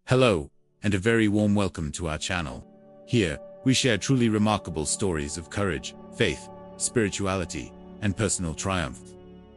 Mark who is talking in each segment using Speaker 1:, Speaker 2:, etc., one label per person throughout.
Speaker 1: Hello, and a very warm welcome to our channel. Here, we share truly remarkable stories of courage, faith, spirituality, and personal triumph.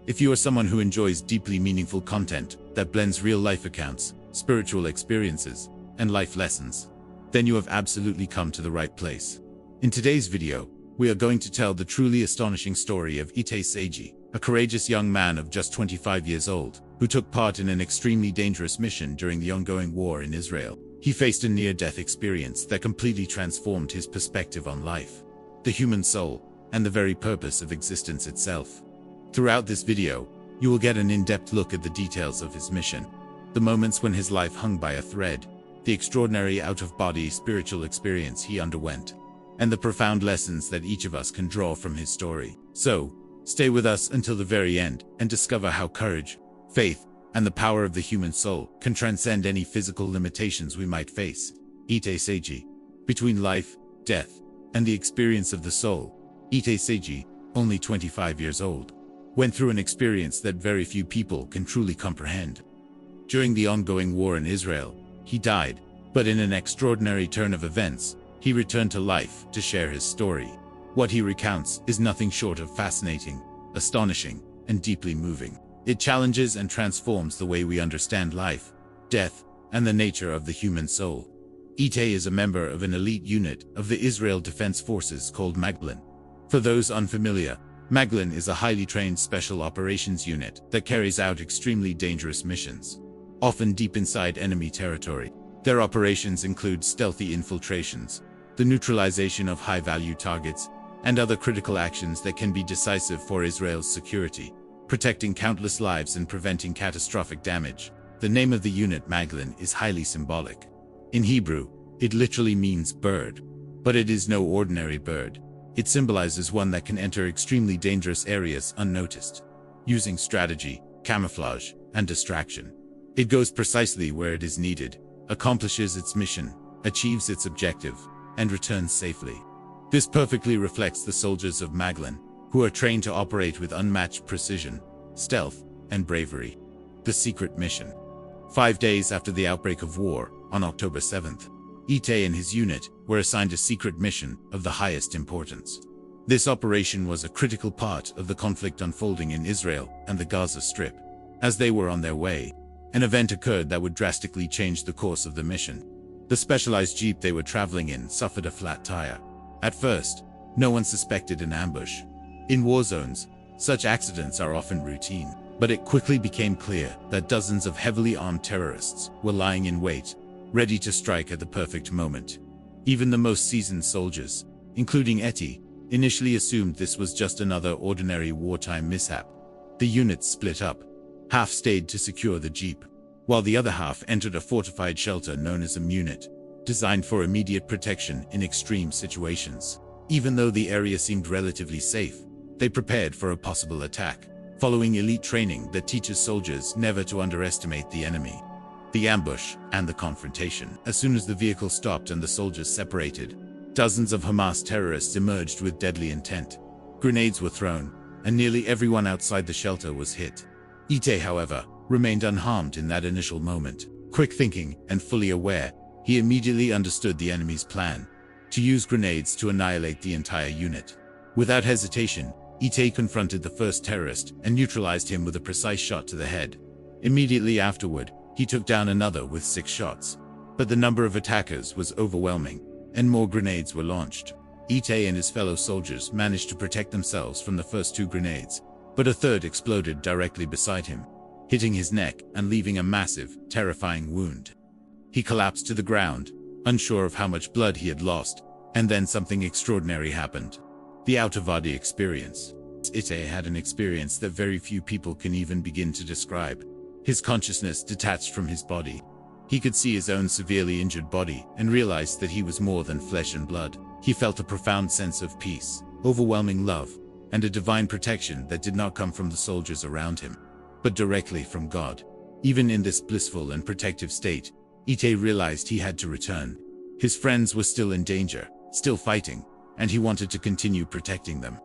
Speaker 1: If you are someone who enjoys deeply meaningful content that blends real-life accounts, spiritual experiences, and life lessons, then you have absolutely come to the right place. In today's video, we are going to tell the truly astonishing story of Itay Seiji, a courageous young man of just 25 years old, who took part in an extremely dangerous mission during the ongoing war in Israel. He faced a near-death experience that completely transformed his perspective on life, the human soul, and the very purpose of existence itself. Throughout this video, you will get an in-depth look at the details of his mission, the moments when his life hung by a thread, the extraordinary out-of-body spiritual experience he underwent, and the profound lessons that each of us can draw from his story. So, stay with us until the very end and discover how courage, faith, and the power of the human soul can transcend any physical limitations we might face. Itay Seiji. Between life, death, and the experience of the soul, Itay Seiji, only 25 years old, went through an experience that very few people can truly comprehend. During the ongoing war in Israel, he died, but in an extraordinary turn of events, he returned to life to share his story. What he recounts is nothing short of fascinating, astonishing, and deeply moving. It challenges and transforms the way we understand life, death, and the nature of the human soul. Itay is a member of an elite unit of the Israel Defense Forces called Maglin. For those unfamiliar, Maglin is a highly trained special operations unit that carries out extremely dangerous missions, often deep inside enemy territory. Their operations include stealthy infiltrations, the neutralization of high-value targets, and other critical actions that can be decisive for Israel's security, protecting countless lives and preventing catastrophic damage. The name of the unit, Maglin, is highly symbolic. In Hebrew, it literally means bird. But it is no ordinary bird. It symbolizes one that can enter extremely dangerous areas unnoticed, using strategy, camouflage, and distraction. It goes precisely where it is needed, accomplishes its mission, achieves its objective, and returns safely. This perfectly reflects the soldiers of Maglin, who are trained to operate with unmatched precision, stealth, and bravery. The secret mission. 5 days after the outbreak of war, on October 7th, Itay and his unit were assigned a secret mission of the highest importance. This operation was a critical part of the conflict unfolding in Israel and the Gaza Strip. As they were on their way, an event occurred that would drastically change the course of the mission. The specialized jeep they were traveling in suffered a flat tire. At first, no one suspected an ambush. In war zones, such accidents are often routine, but it quickly became clear that dozens of heavily armed terrorists were lying in wait, ready to strike at the perfect moment. Even the most seasoned soldiers, including Itay, initially assumed this was just another ordinary wartime mishap. The units split up. Half stayed to secure the jeep, while the other half entered a fortified shelter known as a munit, designed for immediate protection in extreme situations. Even though the area seemed relatively safe, they prepared for a possible attack, following elite training that teaches soldiers never to underestimate the enemy. The ambush and the confrontation. As soon as the vehicle stopped and the soldiers separated, dozens of Hamas terrorists emerged with deadly intent. Grenades were thrown, and nearly everyone outside the shelter was hit. Itay, however, remained unharmed in that initial moment. Quick thinking and fully aware, he immediately understood the enemy's plan: to use grenades to annihilate the entire unit. Without hesitation, Itay confronted the first terrorist and neutralized him with a precise shot to the head. Immediately afterward, he took down another with 6 shots. But the number of attackers was overwhelming, and more grenades were launched. Itay and his fellow soldiers managed to protect themselves from the first 2 grenades, but a third exploded directly beside him, hitting his neck and leaving a massive, terrifying wound. He collapsed to the ground, unsure of how much blood he had lost, and then something extraordinary happened. The out-of-body experience. Itay had an experience that very few people can even begin to describe. His consciousness detached from his body. He could see his own severely injured body and realized that he was more than flesh and blood. He felt a profound sense of peace, overwhelming love, and a divine protection that did not come from the soldiers around him, but directly from God. Even in this blissful and protective state, Itay realized he had to return. His friends were still in danger, still fighting, and he wanted to continue protecting them.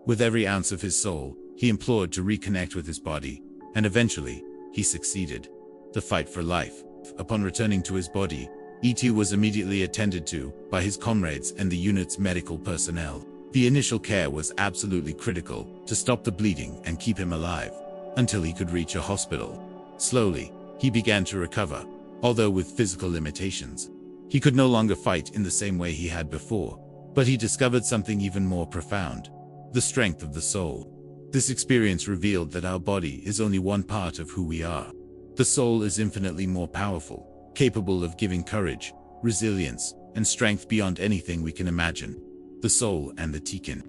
Speaker 1: With every ounce of his soul, he implored to reconnect with his body, and eventually, he succeeded. The fight for life, Upon returning to his body, E.T. was immediately attended to by his comrades and the unit's medical personnel. The initial care was absolutely critical to stop the bleeding and keep him alive until he could reach a hospital. Slowly, he began to recover, although with physical limitations. He could no longer fight in the same way he had before, but he discovered something even more profound: the strength of the soul. This experience revealed that our body is only one part of who we are. The soul is infinitely more powerful, capable of giving courage, resilience, and strength beyond anything we can imagine. The soul and the Tikkun.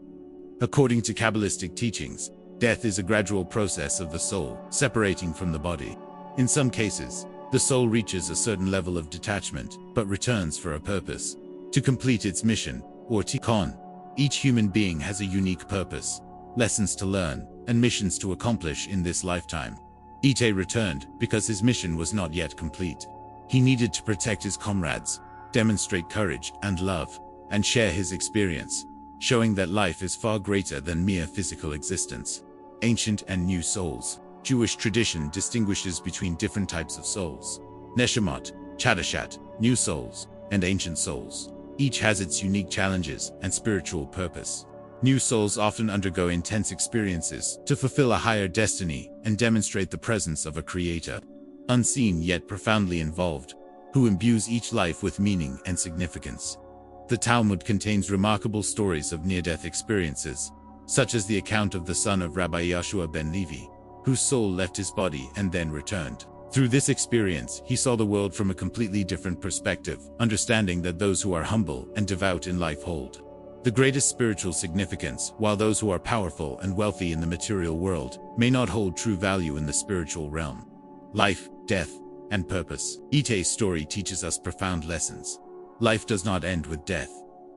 Speaker 1: According to Kabbalistic teachings, death is a gradual process of the soul separating from the body. In some cases, the soul reaches a certain level of detachment, but returns for a purpose, to complete its mission, or tikkun. Each human being has a unique purpose, lessons to learn, and missions to accomplish in this lifetime. Ite returned because his mission was not yet complete. He needed to protect his comrades, demonstrate courage and love, and share his experience, showing that life is far greater than mere physical existence. Ancient and new souls. Jewish tradition distinguishes between different types of souls: Neshamot, Chadashat, new souls, and ancient souls. Each has its unique challenges and spiritual purpose. New souls often undergo intense experiences to fulfill a higher destiny and demonstrate the presence of a creator, unseen yet profoundly involved, who imbues each life with meaning and significance. The Talmud contains remarkable stories of near-death experiences, such as the account of the son of Rabbi Yeshua ben Levi, whose soul left his body and then returned. Through this experience, he saw the world from a completely different perspective, understanding that those who are humble and devout in life hold the greatest spiritual significance, while those who are powerful and wealthy in the material world may not hold true value in the spiritual realm. Life, death, and purpose. Ite's story teaches us profound lessons. Life does not end with death.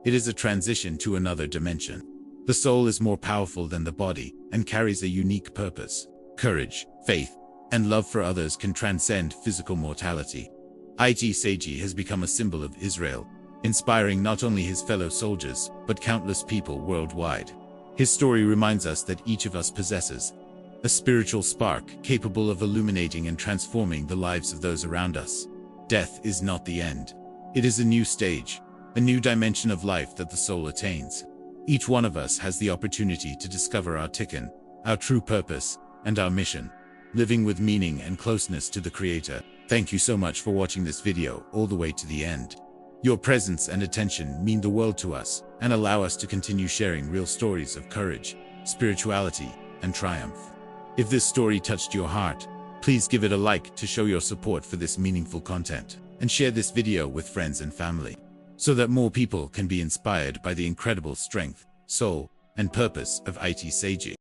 Speaker 1: It is a transition to another dimension. The soul is more powerful than the body and carries a unique purpose. Courage, faith, and love for others can transcend physical mortality. It Seiji has become a symbol of Israel, inspiring not only his fellow soldiers, but countless people worldwide. His story reminds us that each of us possesses a spiritual spark capable of illuminating and transforming the lives of those around us. Death is not the end. It is a new stage, a new dimension of life that the soul attains. Each one of us has the opportunity to discover our tikkun, our true purpose, and our mission, living with meaning and closeness to the Creator. Thank you so much for watching this video all the way to the end. Your presence and attention mean the world to us and allow us to continue sharing real stories of courage, spirituality, and triumph. If this story touched your heart, please give it a like to show your support for this meaningful content, and share this video with friends and family, so that more people can be inspired by the incredible strength, soul, and purpose of It Seiji.